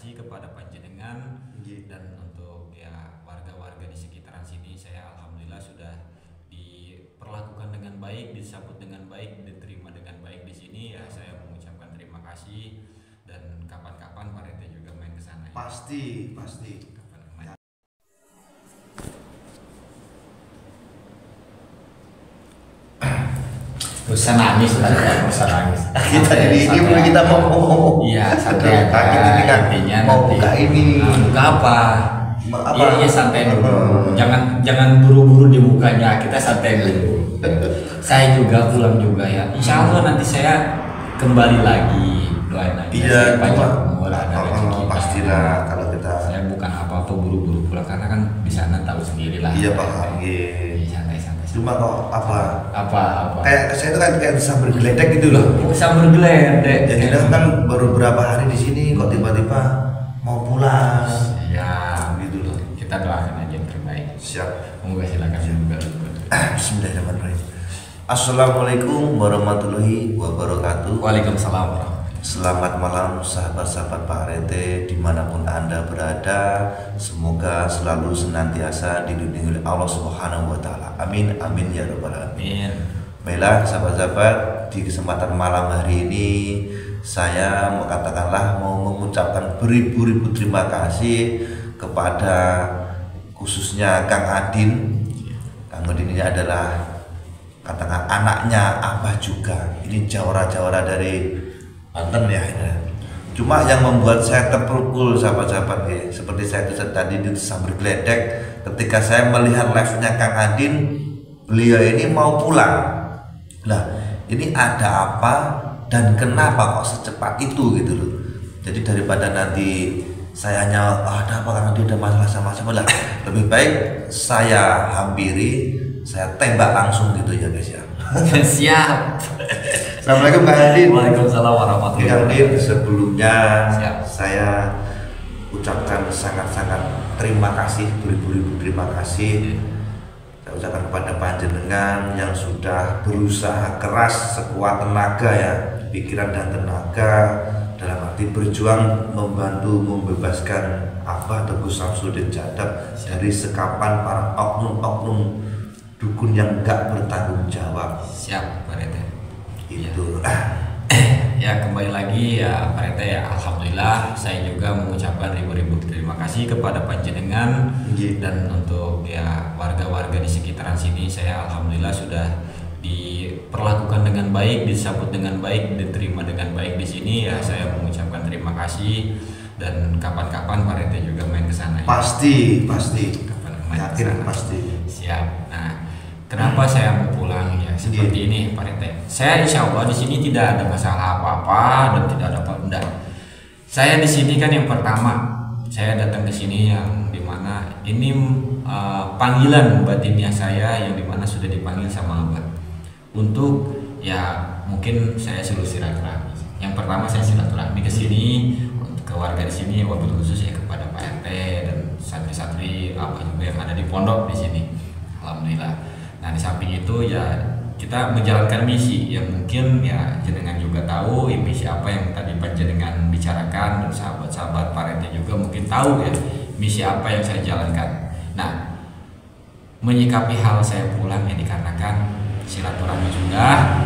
kasih kepada panjenengan dan untuk ya warga-warga di sekitaran sini. Saya alhamdulillah sudah diperlakukan dengan baik, disambut dengan baik, diterima dengan baik di sini ya. Saya mengucapkan terima kasih dan kapan-kapan Pak Rete juga main ke sana. Pasti. Kapan Usah nangis lah, usah nangis. Kita ini mulai kita mau. Iya, santai aja. Ini kan Intinya mau nanti buka ini. buka apa? Apa? Iya santai dulu. Jangan buru-buru dibukanya. Kita santai dulu. Saya juga pulang juga ya. Insya Allah nanti saya kembali lagi. Doain lagi. Iya, panjang umur ada rezeki. pastilah kalau kita. Saya bukan apa-apa buru-buru pulang karena kan di sana tahu sendiri lah. Iya paham. Santai. Cuma kok apa? Kayak saya itu kan kayak sambil geledek gitu loh. Sambil geledek. Jadi kan baru berapa hari di sini kok tiba-tiba mau pulang. Ya, gitu loh. kita doakan aja yang terbaik. Siap. Monggo silakan juga. Bismillahirrahmanirrahim. Assalamualaikum warahmatullahi wabarakatuh. Waalaikumsalam warahmatullahi. Selamat malam sahabat-sahabat Pak Rete dimanapun Anda berada. Semoga selalu senantiasa dilindungi oleh Allah Subhanahu wa Ta'ala. Amin amin ya rabbal alamin. Baiklah sahabat-sahabat, di kesempatan malam hari ini saya mau mengucapkan beribu-ribu terima kasih kepada khususnya Kang Adin. Kang Adin ini adalah katakan anaknya Abah juga. Ini jawara-jawara dari Banten ya. Cuma yang membuat saya terpukul sahabat-sahabat ya, seperti saya tadi di sambil geledek ketika saya melihat live-nya Kang Adin, beliau ini mau pulang. Nah, ini ada apa dan kenapa kok secepat itu gitu loh. Jadi daripada nanti saya hanya ada apa Kang Adin, ada masalah sama-sama lah. Lebih baik saya hampiri, saya tembak langsung gitu ya guys ya. Siap. Assalamualaikum Kang Adin. Waalaikumsalam warahmatullahi Kang Adin, wabarakatuh. sebelumnya Siap. saya ucapkan sangat-sangat terima kasih, beribu-ribu terima kasih. Saya ucapkan kepada panjenengan yang sudah berusaha keras sekuat tenaga ya, pikiran dan tenaga dalam arti berjuang membantu membebaskan Abah Teguh Samsudin Jadab dari sekapan para oknum-oknum dukun yang gak bertanggung jawab. Siap, Pak Rete. Itu. Ya kembali lagi ya Pak Rete ya, alhamdulillah saya juga mengucapkan ribu-ribu terima kasih kepada panjenengan dan untuk ya warga-warga di sekitaran sini. Saya alhamdulillah sudah diperlakukan dengan baik, disambut dengan baik, diterima dengan baik di sini ya. Saya mengucapkan terima kasih dan kapan-kapan Pak Rete juga main ke sana. Pasti. Kapan main ke Yakin sana. pasti. Siap. Nah, kenapa saya mau pulang ya seperti ini Pak Rete? Saya insya Allah di sini tidak ada masalah apa-apa dan tidak ada apa-apa. Saya di sini kan yang pertama saya datang ke sini yang dimana ini panggilan batinnya saya yang dimana sudah dipanggil sama Abah untuk ya mungkin saya silaturahmi. Yang pertama saya silaturahmi ke sini untuk ke warga di sini, wabil khusus ya kepada Pak RT dan santri-santri Abah juga yang ada di pondok di sini. Alhamdulillah. Nah di samping itu ya kita menjalankan misi yang mungkin ya jenengan juga tahu ya, misi apa yang tadi panjenengan bicarakan dan sahabat-sahabat Pak RT juga mungkin tahu ya misi apa yang saya jalankan. Nah menyikapi hal saya pulang ya dikarenakan silaturahmi sudah,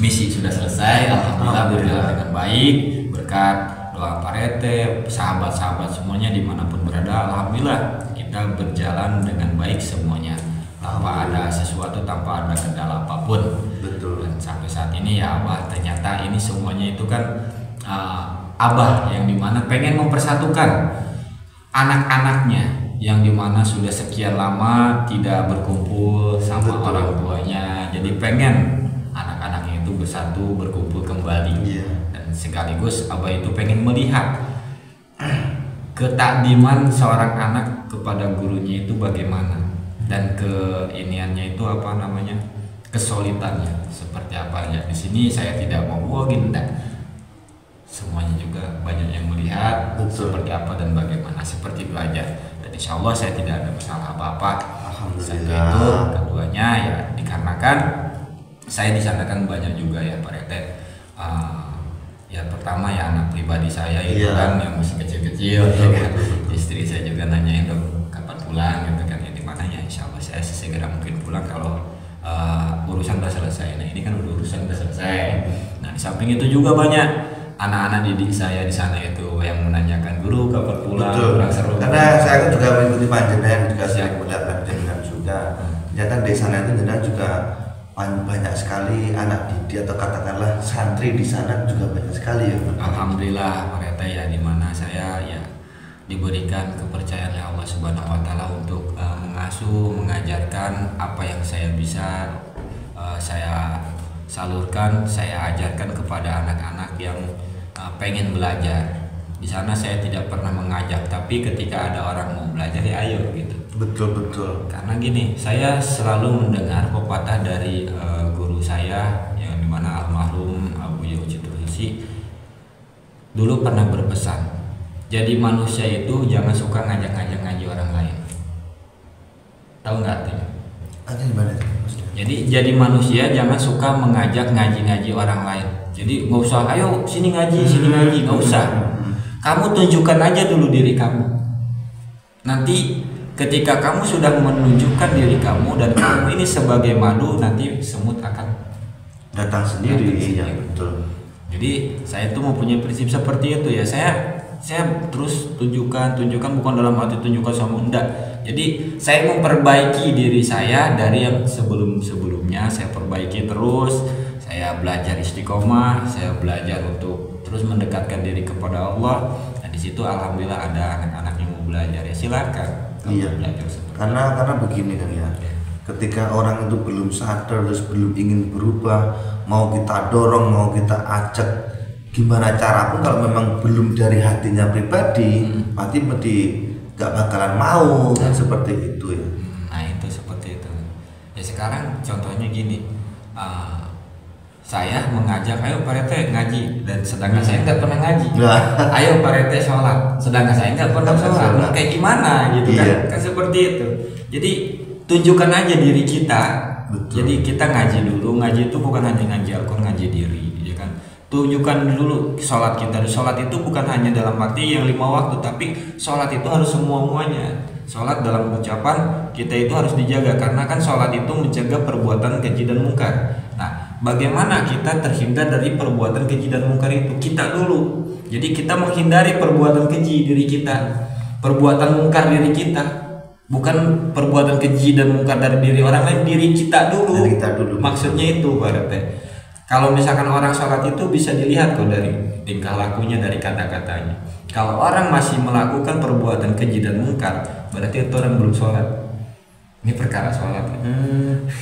misi sudah selesai, alhamdulillah berjalan dengan baik berkat doa Pak RT, sahabat-sahabat semuanya dimanapun berada, alhamdulillah kita berjalan dengan baik semuanya. Tanpa ada sesuatu, tanpa ada kendala apapun. Betul. Dan sampai saat ini ya Abah ternyata ini semuanya itu kan Abah yang dimana pengen mempersatukan anak-anaknya yang dimana sudah sekian lama tidak berkumpul sama Betul. orang tuanya. Jadi pengen anak-anaknya itu bersatu, berkumpul kembali. Dan sekaligus Abah itu pengen melihat ketakdiman seorang anak kepada gurunya itu bagaimana. Dan keiniannya itu apa namanya, kesulitannya seperti apa ya. Di sini saya tidak mau bohongin, semuanya juga banyak yang melihat seperti apa dan bagaimana, seperti itu aja. Dan insya Allah saya tidak ada masalah apa-apa. Satu itu, keduanya ya dikarenakan saya di sana kan banyak juga ya Pak RT. Ya pertama ya anak pribadi saya itu kan yang masih kecil-kecil ya kan. Istri saya juga nanyain dong kapan pulang gitu kan, ya dimana ya insya Allah saya segera mungkin pulang kalau urusan udah selesai. Nah ini kan urusan udah selesai. Nah di samping itu juga banyak anak-anak didik saya di sana itu yang menanyakan guru kapan pulang. Kurang seru. Karena saya kan juga mengikuti panjenengan juga sering melihat panjenengan juga. Ternyata di sana itu jenengan juga banyak sekali anak didik atau katakanlah santri di sana juga banyak sekali ya. Alhamdulillah Pak RT ya, dimana saya ya diberikan kepercayaan oleh Allah Subhanahu wa taala untuk mengasuh, mengajarkan apa yang saya bisa, saya salurkan, saya ajarkan kepada anak-anak yang pengen belajar. Di sana saya tidak pernah mengajak, tapi ketika ada orang mau belajar ya ayo gitu. Betul. Karena gini, saya selalu mendengar pepatah dari guru saya yang dimana almarhum Abu Yahya Citrohisi dulu pernah berpesan, jadi manusia itu jangan suka ngajak-ngajak ngaji orang lain. Tahu nggak artinya? Artinya gimana itu maksudnya? Jadi jadi manusia jangan suka mengajak ngaji-ngaji orang lain. Jadi nggak usah, ayo sini ngaji, nggak usah. Kamu tunjukkan aja dulu diri kamu. Nanti ketika kamu sudah menunjukkan diri kamu dan kamu ini sebagai madu, nanti semut akan datang sendiri. Ya betul. Jadi saya tuh mempunyai prinsip seperti itu ya. Saya terus tunjukkan bukan dalam arti tunjukkan sama enggak. Jadi saya memperbaiki diri saya dari yang sebelumnya saya perbaiki terus. Saya belajar istiqomah, saya belajar untuk terus mendekatkan diri kepada Allah. Nah di situ alhamdulillah ada anak-anak yang mau belajar ya silakan. Iya. Belajar Karena begini kan ya. Ketika orang itu belum sadar terus belum ingin berubah, mau kita dorong, mau kita ajak, gimana cara pun kalau memang belum dari hatinya pribadi, mati gak bakalan mau kan seperti itu ya. Nah itu seperti itu. Ya sekarang contohnya gini, saya mengajak ayo Pak RT ngaji dan sedangkan saya nggak pernah ngaji. Ayo Pak RT sholat, sedangkan saya nggak pernah sholat. Nah, kayak gimana gitu kan? Kan seperti itu. Jadi tunjukkan aja diri kita. Betul. Jadi kita ngaji dulu. Ngaji itu bukan hanya ngaji Al-Quran, ngaji diri, ya kan? Tunjukkan dulu sholat kita. Sholat itu bukan hanya dalam arti yang 5 waktu, tapi sholat itu harus semuanya. Sholat dalam ucapan kita itu harus dijaga karena kan sholat itu mencegah perbuatan keji dan mungkar. Nah, bagaimana kita terhindar dari perbuatan keji dan mungkar itu? Kita dulu. Jadi kita menghindari perbuatan keji diri kita, perbuatan mungkar diri kita. Bukan perbuatan keji dan mungkar dari diri orang lain, diri kita dulu. Dari kita dulu. Maksudnya itu berarti. Kalau misalkan orang sholat itu bisa dilihat kok dari tingkah lakunya, dari kata-katanya. Kalau orang masih melakukan perbuatan keji dan mungkar, berarti itu orang belum sholat. Ini perkara sholat.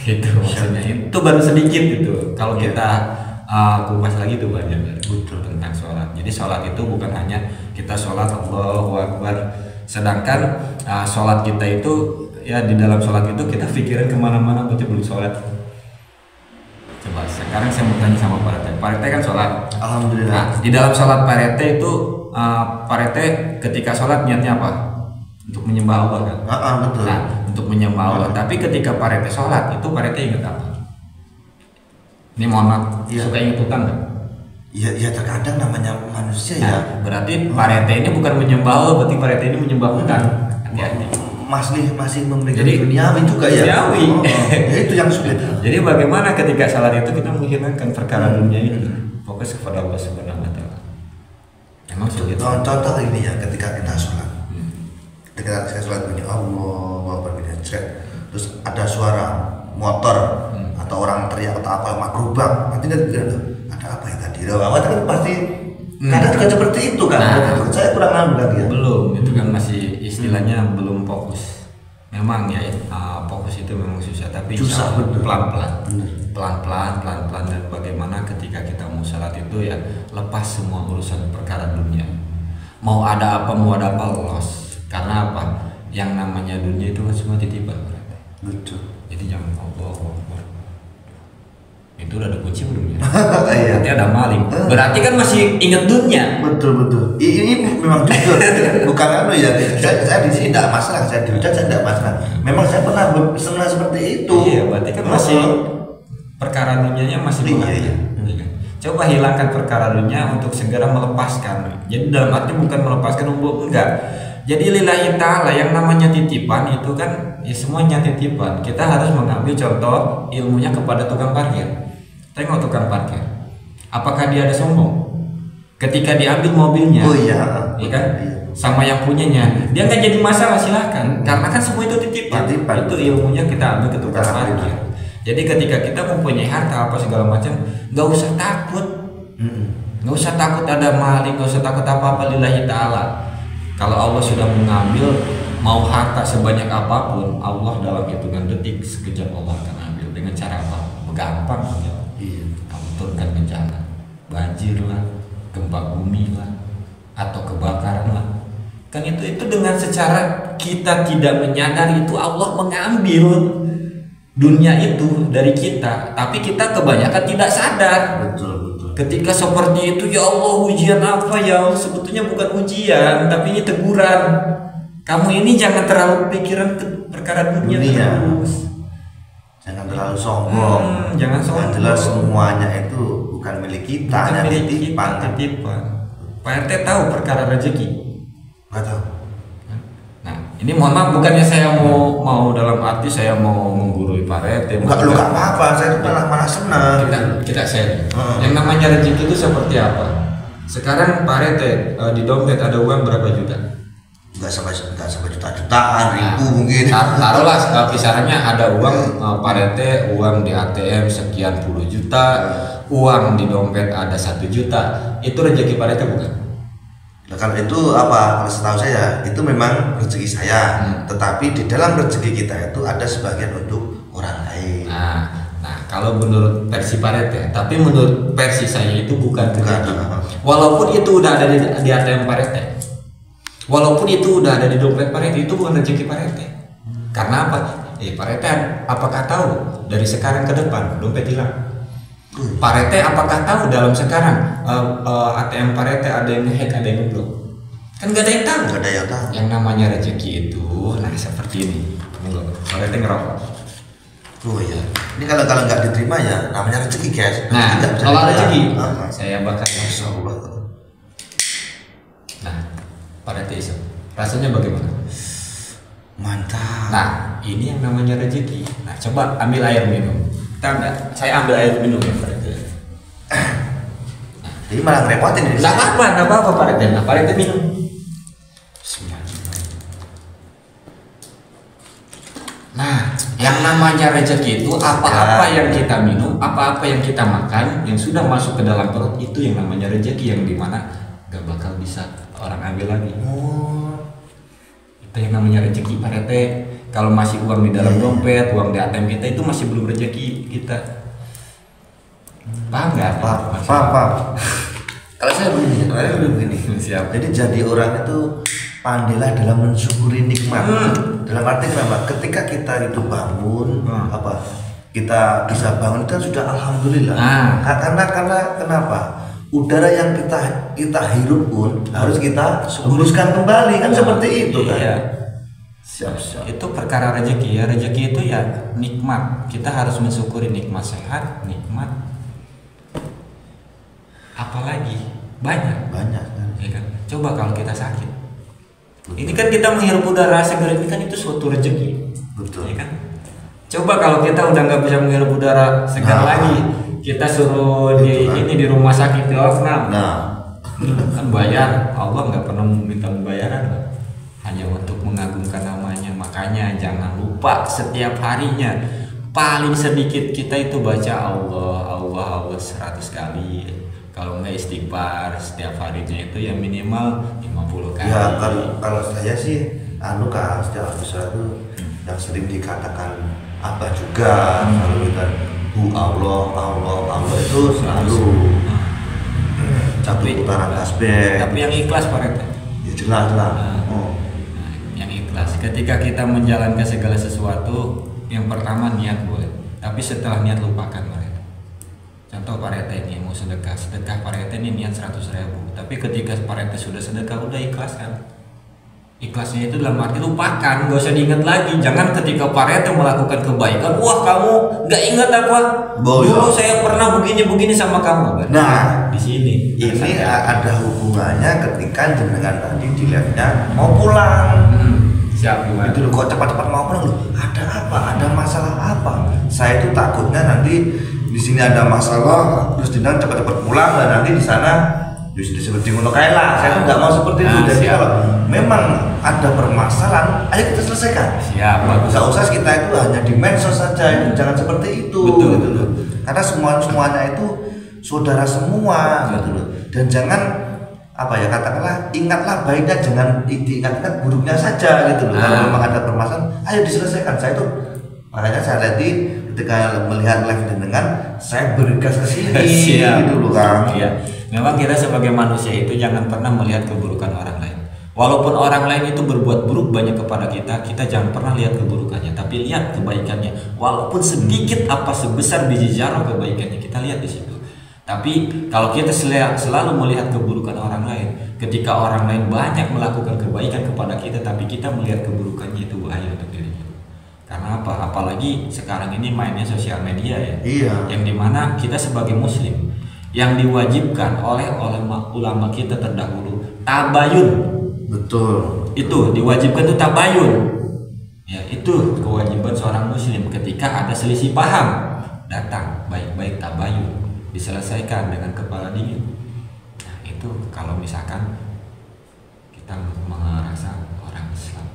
Itu maksudnya. Itu baru sedikit itu. Kalau kita kupas lagi itu banyak tentang sholat. Jadi sholat itu bukan hanya kita sholat Allahu Akbar. Sedangkan sholat kita itu ya di dalam sholat itu kita pikiran kemana-mana berarti belum sholat. Coba sekarang saya mau tanya sama Pak RT. Pak RT kan sholat. Alhamdulillah. Nah, di dalam sholat Pak RT itu Pak RT ketika sholat niatnya apa? Untuk menyembah Allah kan? Betul. Nah, untuk menyembah Allah. Tapi ketika Pak RT sholat itu Pak RT ingat apa? Ini mohon maaf, suka ingat utang nggak? Ya terkadang namanya manusia ya. Berarti Pak RT ini bukan menyembah Allah, berarti Pak RT ini menyembah utang. Hati-hati. Masih memberikan Jadi, duniawi juga ya. Duniawi. Ya itu yang sulit. Jadi bagaimana ketika salat itu kita menghilangkan perkara dunia ini, fokus kepada Allah Subhanahu wa taala. Emang sulit. Contoh ini ya, ketika kita sholat. Ketika saya sholat bunyi Allah Akbar, terus ada suara motor atau orang teriak atau apa makrubang, nanti kan ada apa ya tadi? Awalnya kan pasti kadang juga seperti itu kan. Saya kurang paham lagi ya. Belum, itu kan masih istilahnya belum fokus. Memang ya, fokus itu memang susah, tapi susah, pelan-pelan dan bagaimana ketika kita mau salat itu ya lepas semua urusan perkara dunia. Mau ada apa los. Karena apa? Yang namanya dunia itu kan semua titipan. Betul. Jadi jangan Allah. Itu udah ada kunci belum ya? Iya. Berarti ada maling. Berarti kan masih ingat dunia. Betul. Ini memang jujur. Bukan ya. Saya di sini tidak masalah. Saya di saya tidak masalah. Memang saya pernah seperti itu. Iya, berarti kan masih perkara dunianya masih banyak. Iya. Coba hilangkan perkara dunia untuk segera melepaskan. Jadi dalam arti bukan melepaskan umum, enggak. Jadi lillahi ta'ala, yang namanya titipan itu kan ya semuanya titipan. Kita harus mengambil contoh ilmunya kepada tukang parkir. Tengok tukang parkir, apakah dia ada sombong? Ketika diambil mobilnya, Oh iya, ya kan, sama yang punyanya, dia nggak jadi masalah, silahkan. Karena kan semua itu titipan. Itu ilmunya kita ambil ke tukang parkir. Jadi ketika kita mempunyai harta apa segala macam, nggak usah takut, nggak usah takut ada maling, nggak usah takut apa-apa, lillahi ta'ala. Kalau Allah sudah mengambil, mau harta sebanyak apapun, Allah dalam hitungan detik sekejap Allah akan ambil. Dengan cara apa? Gampang ya. Kamu turunkan bencana, banjir lah, gempa bumi lah, atau kebakaran lah. Kan itu dengan secara kita tidak menyadari itu Allah mengambil dunia itu dari kita, tapi kita kebanyakan tidak sadar. Betul. Ketika seperti itu, ya Allah, ujian apa ya Allah? Sebetulnya bukan ujian, tapi ini teguran. Kamu ini jangan terlalu pikiran ke perkara dunia terus. Jangan terlalu sombong. Jangan sombong. Yang jelas semuanya itu bukan milik kita, hanya titipan. Pak RT tahu perkara rezeki? Nggak tahu. Nah, ini mohon maaf, bukannya saya mau dalam arti saya mau menggurui Pak RT. Enggak, lu nggak apa-apa, saya malah senang. Kita share. Yang namanya rezeki itu seperti apa? Sekarang Pak RT di dompet ada uang berapa juta? Enggak sampai juta-jutaan, ribu mungkin. Taruhlah kisarannya ada uang Pak RT, uang di ATM sekian puluh juta, uang di dompet ada 1 juta. Itu rezeki Pak RT bukan? Nah, kalau itu apa? Setahu saya itu memang rezeki saya, tetapi di dalam rezeki kita itu ada sebagian untuk orang lain. Nah, kalau menurut versi Pak RT, tapi menurut versi saya itu bukan rezeki. Walaupun itu udah ada di ATM Pak RT, walaupun itu udah ada di dompet Pak RT, itu bukan rezeki Pak RT. Karena apa? Pak RT apakah tahu dari sekarang ke depan dompet hilang? Pak RT apakah tahu dalam sekarang ATM Pak RT ada yang hack, ada yang ngeblok? Kan gak ada yang tahu. Gak ada yang tahu. Yang namanya rezeki itu, nah seperti ini. Pak RT ngerokok. Oh iya. Ini kalau nggak diterima ya namanya rezeki, guys. Nah, kalau rezeki, saya bakar. Masya Allah. Nah, Pak RT iso, rasanya bagaimana? Mantap. Nah, ini yang namanya rezeki. Nah, coba ambil air minum. Saya ambil air minum ya Pak RT. Jadi malah ngerepotin ini. Nggak apa-apa Pak RT. Nah, Pak RT minum. Nah, yang namanya rezeki itu apa-apa yang kita minum, apa-apa yang kita makan, yang sudah masuk ke dalam perut, itu yang namanya rezeki, yang dimana gak bakal bisa orang ambil lagi. Itu yang namanya rezeki Pak RT. Kalau masih uang di dalam dompet, uang di ATM kita, itu masih belum rezeki kita. Paham nggak? Paham. Kalau saya begini. Siap. Jadi jadi orang itu pandailah dalam mensyukuri nikmat. Dalam arti kenapa? Ketika kita itu bangun, kita bisa bangun itu sudah alhamdulillah. Karena kenapa? Udara yang kita hirup pun harus kita hembuskan kembali, kan seperti itu kan. Iya. Siap. Itu perkara rezeki ya. Rezeki itu ya nikmat. Kita harus mensyukuri nikmat sehat, nikmat. Apalagi banyak kan? Ya kan? Coba kalau kita sakit. Ini kan kita menghirup udara segar, ini kan itu suatu rezeki. Betul. Ya kan? Coba kalau kita udah nggak bisa menghirup udara segar lagi, kita suruh di rumah sakit di Vietnam. Kan bayar, Allah nggak pernah minta bayaran, hanya untuk mengagungkan namanya. Makanya jangan lupa setiap harinya paling sedikit kita itu baca Allah 100 kali. Kalau nggak istighfar setiap harinya itu ya minimal 50 kali. Ya kalau saya sih setiap habis itu yang sering dikatakan apa juga kalau kita Allah itu selalu satu putaran tasbih. Tapi yang ikhlas Pak RT. Ya jelas lah. Yang ikhlas. Ketika kita menjalankan segala sesuatu, yang pertama niat boleh. Tapi setelah niat lupakan Pak RT. Contoh Pak RT ini mau sedekah Pak RT ini niat 100.000. Tapi ketika Pak RT sudah sedekah udah ikhlas kan. Ikhlasnya itu dalam arti lupakan, gak usah diingat lagi. Jangan ketika Pak RT melakukan kebaikan, wah kamu gak ingat apa? Dulu saya pernah begini sama kamu. Nah, di sini ini ada hubungannya ketika jenengan tadi di live-nya mau pulang. Siap gimana? Itu kok cepat-cepat mau pulang loh. Ada apa? Ada masalah apa? Saya itu takutnya nanti di sini ada masalah, terus jenengan cepat-cepat pulang dan nanti di sana justru seperti ngono kae lah. Saya tuh nggak mau seperti itu. Jadi kalau memang ada permasalahan, ayo kita selesaikan. Siap. Nggak usah kita itu hanya di medsos saja. Jangan seperti itu. Betul. Gitu loh. Karena semuanya itu saudara semua, gitu loh. Dan jangan apa ya, katakanlah ingatlah baiknya, jangan diingat-ingat buruknya saja gitu loh. Kalau memang ada permasalahan, ayo diselesaikan. Saya itu makanya saya tadi ketika melihat live dengan saya bergas ke sini gitu loh Kang. Iya. Memang kita sebagai manusia itu jangan pernah melihat keburukan orang lain. Walaupun orang lain itu berbuat buruk banyak kepada kita, kita jangan pernah lihat keburukannya, tapi lihat kebaikannya. Walaupun sedikit apa sebesar biji zarah kebaikannya, kita lihat di situ. Tapi kalau kita selalu melihat keburukan orang lain, ketika orang lain banyak melakukan kebaikan kepada kita, tapi kita melihat keburukannya, itu bahaya untuk diri kita. Karena apa? Apalagi sekarang ini mainnya sosial media ya. Iya. Yang dimana kita sebagai muslim yang diwajibkan oleh ulama kita terdahulu tabayun. Betul. Itu diwajibkan itu tabayun. Ya, itu kewajiban seorang muslim ketika ada selisih paham, datang baik-baik tabayun, diselesaikan dengan kepala dingin. Nah, itu kalau misalkan kita merasa orang Islam.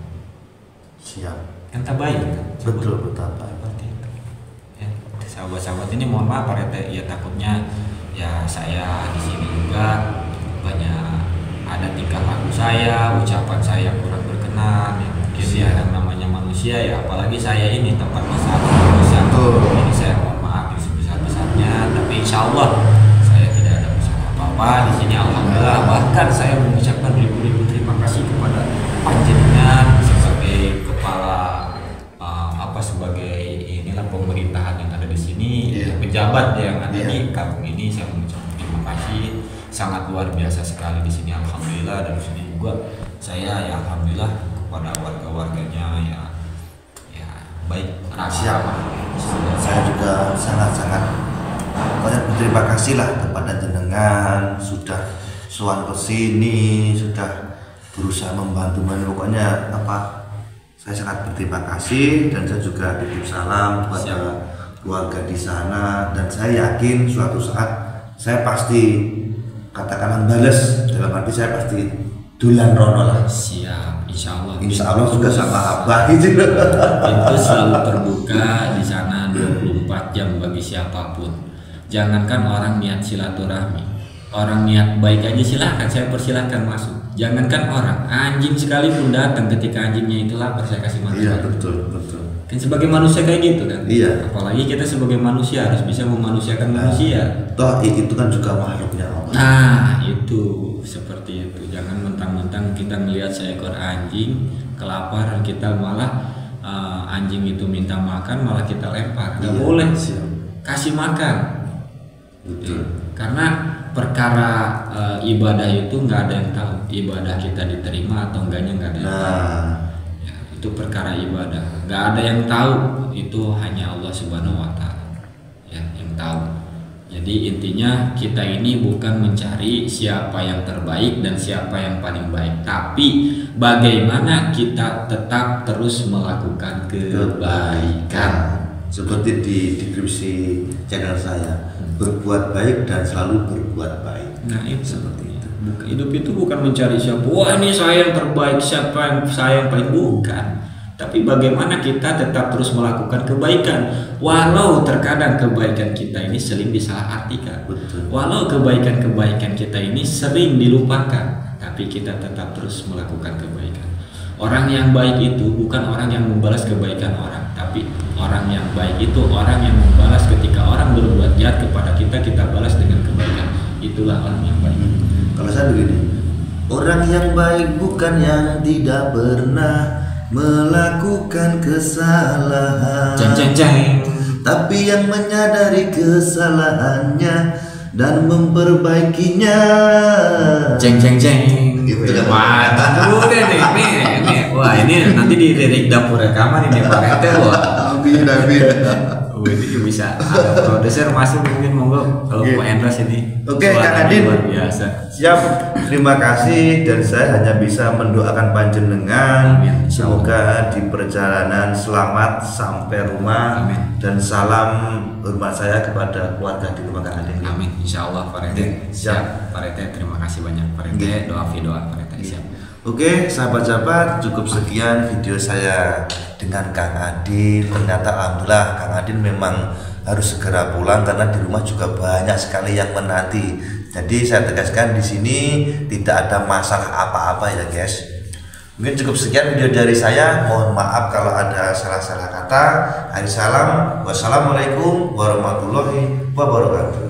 Siap. Kan tabayun kan? Betul, betapa. Seperti itu. Ya, sahabat-sahabat ini mohon maaf Pak RT, ya takutnya ya saya di sini juga banyak ada tingkah laku saya, ucapan saya kurang berkenan ya, mungkin ya yang namanya manusia ya, apalagi saya ini tempat masalah. Ini saya mohon maaf yang sebesar-besarnya, tapi insya Allah saya tidak ada masalah apa-apa di sini. Alhamdulillah, bahkan saya mengucapkan ribu-ribu terima kasih kepada panjenengan sebagai kepala sebagai inilah pemerintahan yang ada di sini, pejabat yang ada di kampung ini. Saya mengucapkan terima kasih sangat luar biasa sekali di sini. Alhamdulillah, dan di sini juga saya ya alhamdulillah kepada warga-warganya ya baik. Siapa? Saya juga sangat-sangat banyak berterima kasih lah kepada jenengan, sudah sowan ke sini, sudah berusaha membantu, pokoknya apa, saya sangat berterima kasih. Dan saya juga titip salam kepada keluarga di sana, dan saya yakin suatu saat saya pasti katakanlah balas, dalam arti saya pasti dulan rono lah. Siap, insya Allah juga sama abah gitu. Itu selalu terbuka di sana 24 jam bagi siapapun. Jangankan orang niat silaturahmi, orang niat baik aja silahkan, saya persilahkan masuk. Jangankan orang, anjing sekalipun datang, ketika anjingnya itu lapar saya kasih makan. Iya, betul. Kan sebagai manusia kayak gitu kan. Iya. Apalagi kita sebagai manusia harus bisa memanusiakan manusia. Toh itu kan juga makhluknya Allah. Nah, itu seperti itu. Jangan mentang-mentang kita melihat seekor anjing kelaparan, kita malah anjing itu minta makan malah kita lempar. Gak boleh. Kasih makan. Betul. Karena perkara ibadah itu nggak ada yang tahu ibadah kita diterima atau enggaknya, nggak ada yang tahu. Ya, itu perkara ibadah, nggak ada yang tahu, itu hanya Allah Subhanahu Wa Taala ya yang tahu. Jadi intinya kita ini bukan mencari siapa yang terbaik dan siapa yang paling baik, tapi bagaimana kita tetap terus melakukan kebaikan. Seperti di deskripsi channel saya, berbuat baik dan selalu berbuat baik. Nah itu seperti itu. Hidup itu bukan mencari siapa, wah ini saya yang terbaik, siapa yang saya yang paling, bukan. Tapi bagaimana kita tetap terus melakukan kebaikan, walau terkadang kebaikan kita ini sering disalahartikan. Betul. Walau kebaikan-kebaikan kita ini sering dilupakan, tapi kita tetap terus melakukan kebaikan. Orang yang baik itu bukan orang yang membalas kebaikan orang, tapi orang yang baik itu orang yang membalas ketika orang berbuat jahat kepada kita, kita balas dengan kebaikan. Itulah orang yang baik. Kalau saya begini, orang yang baik bukan yang tidak pernah melakukan kesalahan, tapi yang menyadari kesalahannya dan memperbaikinya. Gitu. Mantap udah nih. Wah ini nanti di lirik dapur rekaman ini Pak RT loh. Amin. Ini bisa ada produser masuk mungkin monggo kalau mau endorse ini. Oke, Kang Adin. Luar biasa. Siap, terima kasih dan saya hanya bisa mendoakan panjenengan. Amin. Semoga di perjalanan selamat sampai rumah. Amin. Dan salam hormat saya kepada keluarga di rumah Kang Adin. Amin, insya Allah Pak RT. Siap Pak RT, terima kasih banyak Pak RT. Doa Pak RT siap. Oke, sahabat-sahabat, cukup sekian video saya dengan Kang Adin. Ternyata alhamdulillah Kang Adin memang harus segera pulang karena di rumah juga banyak sekali yang menanti. Jadi saya tegaskan di sini tidak ada masalah apa-apa ya guys. Mungkin cukup sekian video dari saya. Mohon maaf kalau ada salah-salah kata. Akhir salam. Wassalamualaikum warahmatullahi wabarakatuh.